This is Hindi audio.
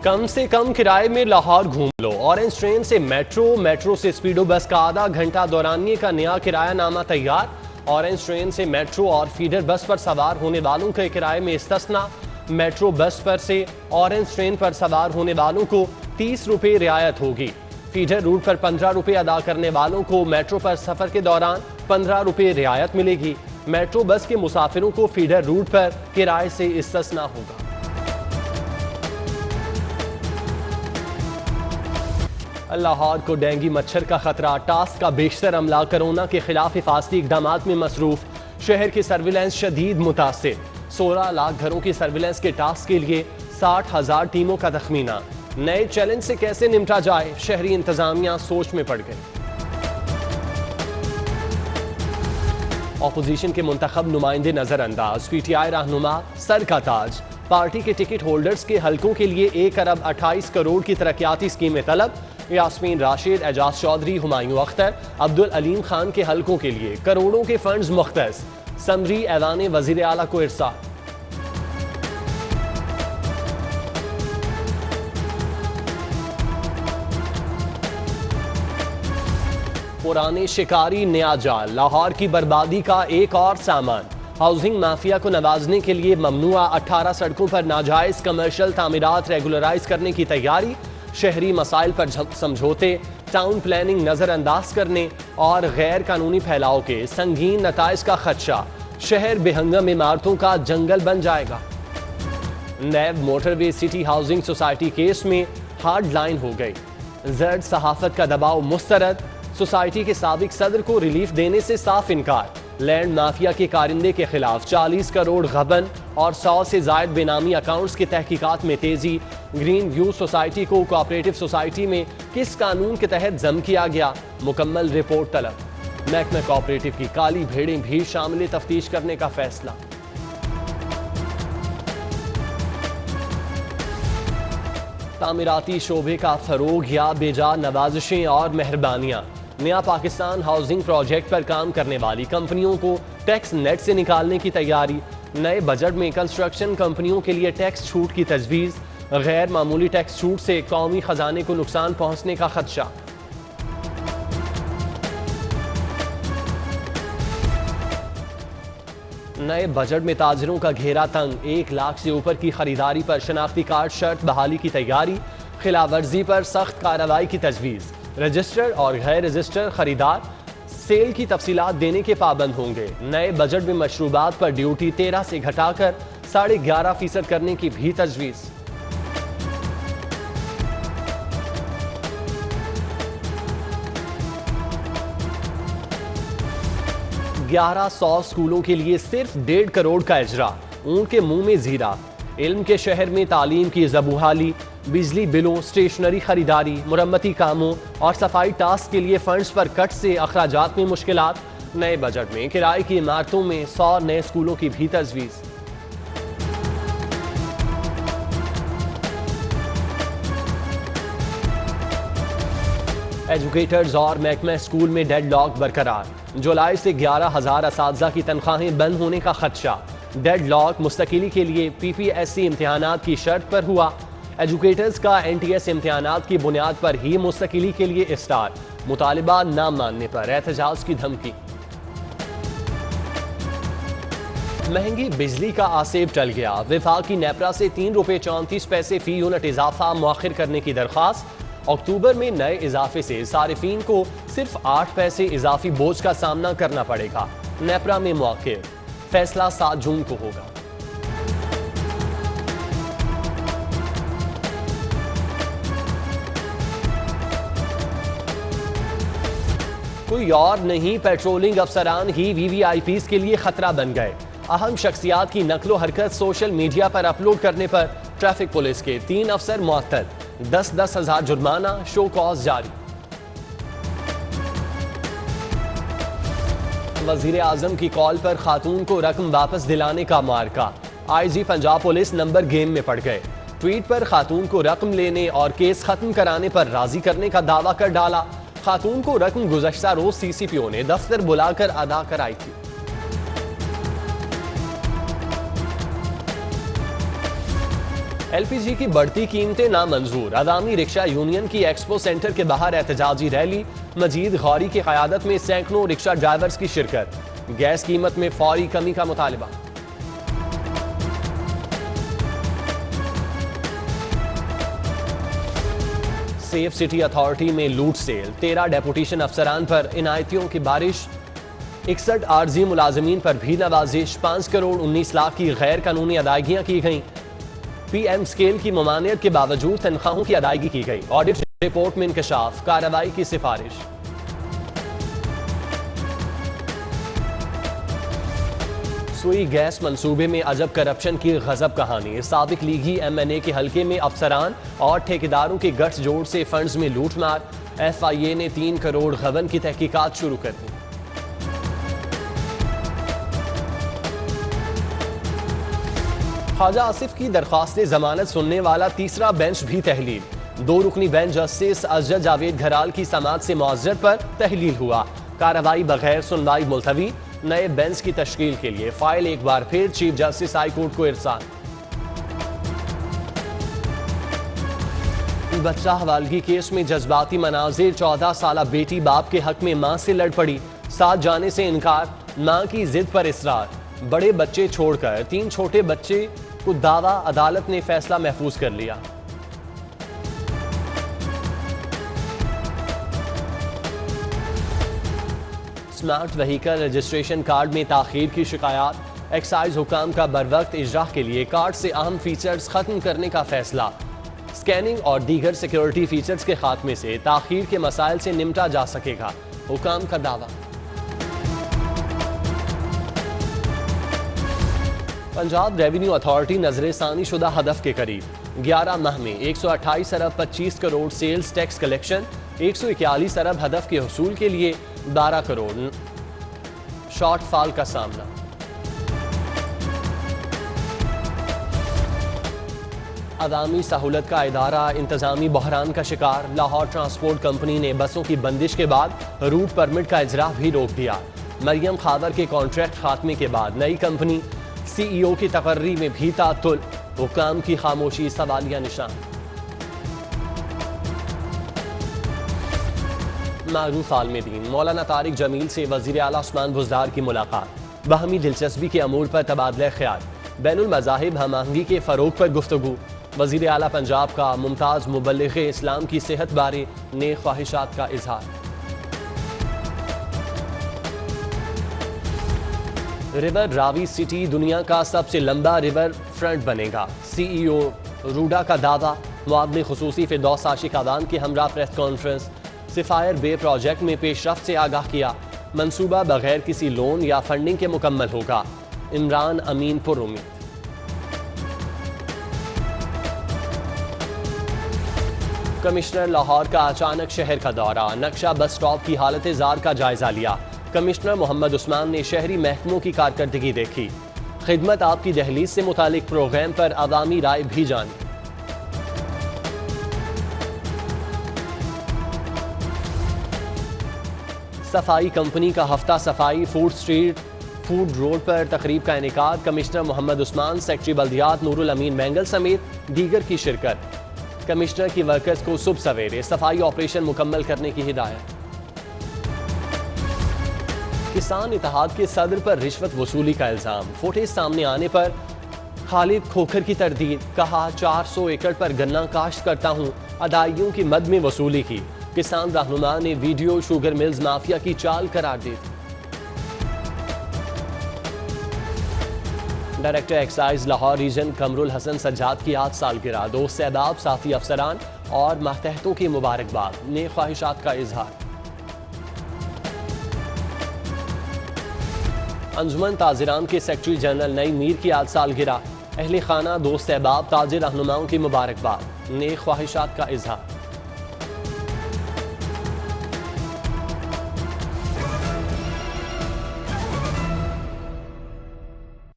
कम से कम किराए में लाहौर घूम लो। ऑरेंज ट्रेन से मेट्रो से स्पीडो बस का आधा घंटा दौरानिए का नया किराया नामा तैयार। ऑरेंज ट्रेन से मेट्रो और फीडर बस पर सवार होने वालों के किराए में इस्तिस्ना। मेट्रो बस पर से ऑरेंज ट्रेन पर सवार होने वालों को 30 रुपये रियायत होगी। फीडर रूट पर 15 रुपये अदा करने वालों को मेट्रो पर सफर के दौरान 15 रुपये रियायत मिलेगी। मेट्रो बस के मुसाफिरों को फीडर रूट पर किराए से इस्तिस्ना होगा। लाहौर को डेंगू मच्छर का खतरा, टास्क का बेशतर अमला कोरोना के खिलाफ हिफाजती इकदाम में मसरूफ। शहर की सर्विलेंस शदीद मुतासिर। 16 लाख घरों की सर्विलेंस के टास्क के लिए 60,000 टीमों का तखमीना। नए चैलेंज से कैसे निपटा जाए, शहरी इंतजामिया सोच में पड़ गई। ऑपोजिशन के मुंतखब नुमाइंदे नजरअंदाज, पीटीआई रहनुमा सर का ताज। पार्टी के टिकट होल्डर्स के हलकों के लिए 1 अरब 28 करोड़ की तरक्याती स्कीमें तलब। यास्मीन राशिद, एजाज चौधरी, हुमायूं अख्तर, अब्दुल अलीम खान के हलकों के लिए करोड़ों के फंड्स मुख्तस। समरी ऐलान वजीर आला को इरसाल। पुराने शिकारी नया जाल, लाहौर की बर्बादी का एक और सामान। हाउसिंग माफिया को नवाजने के लिए ममनुआ 18 सड़कों पर नाजायज कमर्शियल तामीरात रेगुलराइज करने की तैयारी। शहरी मसाइल पर समझौते, टाउन प्लानिंग नजरअंदाज करने और गैर कानूनी फैलाव के संगीन नताइज का खदशा। शहर बेहंगम इमारतों का जंगल बन जाएगा। NAB Motorway City Housing Society case में हार्ड लाइन हो गई। जर्द सहाफत का दबाव मुस्तरद। सोसाइटी के साबिक सदर को रिलीफ देने से साफ इनकार। लैंड माफिया के कारिंदे के खिलाफ 40 करोड़ गबन और 100 से जायद बेनामी अकाउंट्स की तहकीकात में तेजी। ग्रीन व्यू सोसाइटी को कोऑपरेटिव सोसाइटी में किस कानून के तहत जम किया गया, मुकम्मल रिपोर्ट तलब। महकमा कोऑपरेटिव की काली भेड़ें भी शामिल तफ्तीश करने का फैसला। तामीराती शोबे का फरोग या बेजा नवाजिशें और मेहरबानियां। नया पाकिस्तान हाउसिंग प्रोजेक्ट पर काम करने वाली कंपनियों को टैक्स नेट से निकालने की तैयारी। नए बजट में कंस्ट्रक्शन कंपनियों के लिए टैक्स छूट की तजवीज़। गैर मामूली टैक्स छूट से कौमी खजाने को नुकसान पहुंचने का खदशा। नए बजट में ताजिरों का घेरा तंग। 1 लाख से ऊपर की खरीदारी पर शनाख्ती कार्ड शर्त बहाली की तैयारी। खिलाफवर्जी पर सख्त कार्रवाई की तजवीज़। रजिस्टर्ड और गैर रजिस्टर्ड खरीदार सेल की तफसीलात देने के पाबंद होंगे। नए बजट में मशरूबात पर ड्यूटी 13 से घटाकर 11.5% करने की भी तजवीज़। 1100 स्कूलों के लिए सिर्फ 1.5 करोड़ का इजरा। ऊंट के मुंह में जीरा। इल्म के शहर में तालीम की ज़बूहाली। बिजली बिलों, स्टेशनरी खरीदारी, मुरम्मती कामों और सफाई टास्क के लिए फंड्स पर कट से अखराजात में मुश्किलात। नए बजट में किराए की इमारतों में 100 नए स्कूलों की भी तजवीज़। एजुकेटर्स और महकमा स्कूल में डेडलॉक बरकरार। जुलाई से 11,000 असातिज़ा की तनख्वाहें बंद होने का खदशा। डेडलॉक मुस्तकिली के लिए PPSC इम्तिहानात की शर्त पर हुआ। एजुकेटर्स का NTS इम्तिहानात की बुनियाद पर ही मुस्तकिली के लिए स्टार। मुतालिबा न मानने पर एहतजाज की धमकी। महंगी बिजली का आसेब टल गया। विफाक की नेपरा से 3 रुपये 34 पैसे फी यूनिट इजाफा मौखिर करने की दरख्वास्त। अक्टूबर में नए इजाफे से सारिफीन को सिर्फ 8 पैसे इजाफी बोझ का सामना करना पड़ेगा। नेपरा में मौखिर। फैसला 7 जून को होगा। कोई और नहीं, पेट्रोलिंग अफसरान ही VVIPs के लिए खतरा बन गए। अहम शख्सियात की नकलो हरकत सोशल मीडिया पर अपलोड करने पर ट्रैफिक पुलिस के 3 अफसर मुअत्तल। 10-10 हज़ार जुर्माना, शो कॉज जारी। वजीर आजम की कॉल पर खातून को रकम वापस दिलाने का मार्का। IG Punjab police number game में पड़ गए। ट्वीट पर खातून को रकम लेने और केस खत्म कराने पर राजी करने का दावा कर डाला। खातून को रकम गुज़श्ता रोज CCPO ने दफ्तर बुलाकर अदा कराई थी। LPG की बढ़ती कीमतें नामंजूर, अवामी रिक्शा यूनियन की एक्सपो सेंटर के बाहर एहतजाजी रैली, मजीद गौरी की क़यादत में सैकड़ों रिक्शा ड्राइवर्स की शिरकत, गैस कीमत में फौरी कमी का मुतालबा। सेफ सिटी अथॉरिटी में लूट सेल, 13 डेपुटेशन अफसरान पर इनायतियों की बारिश, 61 आरजी मुलाजमीन पर भी नवाजिश, 5 करोड़ 19 लाख की गैर कानूनी अदायगियां की गईं। PM स्केल की ममानियत के बावजूद तनख्वाहों की अदायगी की गई, ऑडिट रिपोर्ट में इंकशाफ, कार्रवाई की सिफारिश। सुई गैस मंसूबे में अजब करप्शन की गजब कहानी, साबिक लीगी MNA के हल्के में अफसरान और ठेकेदारों के गठजोड़ से फंड्स में लूटमार, FIA ने 3 करोड़ गबन की तहकीकात शुरू कर दी। ख्वाजा आसिफ की दरख्वास्त जमानत सुनने वाला तीसरा बेंच भी तहलील, 2 रुकनी बेंच जस्टिस अजद जावेद घराल की समाअत से मुअज्जर पर तहलील हुआ, कार्रवाई बगैर सुनवाई मुलतवी, नए बेंच की तश्कील के लिए फाइल एक बार फिर चीफ जस्टिस हाई कोर्ट को इरसाल। बच्चा हवालगी केस में जज्बाती मनाजिर, 14 साला बेटी बाप के हक में मां से लड़ पड़ी, साथ जाने से इनकार, मां की जिद पर इसरार, बड़े बच्चे छोड़कर 3 छोटे बच्चे को दावा, अदालत ने फैसला महफूज कर लिया। स्मार्ट व्हीकल रजिस्ट्रेशन कार्ड में ताखीर की शिकायत, एक्साइज हुकाम का बरवक्त इजरा के लिए कार्ड से अहम फीचर्स खत्म करने का फैसला, स्कैनिंग और दीगर सिक्योरिटी फीचर्स के खात्मे से ताखीर के मसाइल से निमटा जा सकेगा, हुकाम का दावा। पंजाब रेवेन्यू अथॉरिटी नजरसानी शुदा हदफ के करीब, 11 माह में 128 अरब 25 करोड़ सेल्स टैक्स कलेक्शन, 141 अरब हदफ के हसूल के लिए 12 करोड़ शॉर्टफॉल का सामना। अवामी सहूलत का इदारा इंतजामी बहरान का शिकार, लाहौर ट्रांसपोर्ट कंपनी ने बसों की बंदिश के बाद रूट परमिट का इजरा भी रोक दिया। मरियम खावर के कॉन्ट्रैक्ट खात्मे के बाद नई कंपनी CEO की तकर्री में भी तातुल, हुकाम की खामोशी सवालिया निशान। मारूफ आलमदीन, मौलाना तारिक जमील से वज़ीर आला उस्मान बुज़दार की मुलाकात, बाहमी दिलचस्पी के अमूर पर तबादला ख्याल, बैनुल मज़ाहिब हमआहंगी के फ़रोग पर गुफ्तगू, वज़ीर आला पंजाब का मुमताज़ मुबल्लिग़ इस्लाम की सेहत बारे नेक ख्वाहिशात का इजहार। रिवर रावी सिटी दुनिया का सबसे लंबा रिवर फ्रंट बनेगा, CEO रूडा का दावा, मुआवने खुसूसी फिरदौस आशिक आवाम के हमरा प्रेस कॉन्फ्रेंस, सिफायर बे प्रोजेक्ट में पेशरफ्त से आगाह किया, मंसूबा बगैर किसी लोन या फंडिंग के मुकम्मल होगा, इमरान अमीन पुरुमी। कमिश्नर लाहौर का अचानक शहर का दौरा, नक्शा बस स्टॉप की हालत जार का जायजा लिया, कमिश्नर मोहम्मद उस्मान ने शहरी महकमों की कारकर्दगी देखी, खिदमत आपकी दहलीज से मुतालिक प्रोग्राम पर अवामी राय भी जानी। सफाई कंपनी का हफ्ता सफाई, फूड स्ट्रीट फूड रोड पर तकरीब का इनेकाद, कमिश्नर मोहम्मद उस्मान, सेक्रेटरी बल्दियात नूरुल अमीन बैंगल समेत दीगर की शिरकत, कमिश्नर की वर्कर्स को सुबह सवेरे सफाई ऑपरेशन मुकम्मल करने की हिदायत। किसान इत्तेहाद के सदर पर रिश्वत वसूली का इल्जाम, फुटेज सामने आने पर खालिद खोखर की तरदीद, कहा 400 एकड़ पर गन्ना काश्त करता हूं, अदायगियों की मद में वसूली की, किसान रहनुमा ने वीडियो शुगर मिल्स माफिया की चाल करार दी। Director excise Lahore region Qamrul Hasan Sajjad की 8 सालगिरह, 2 सैदाब साथी अफसरान और मातहतों की मुबारकबाद, नेक ख्वाहिशात का इजहार। अंजुमन ताजिरान के सेक्रेटरी जनरल नई मीर की 8 सालगिरह, अहले खाना, 2 सैबाब ताजिर रहनुमाओं की मुबारकबाद, नेक ख्वाहिशात का इजहार।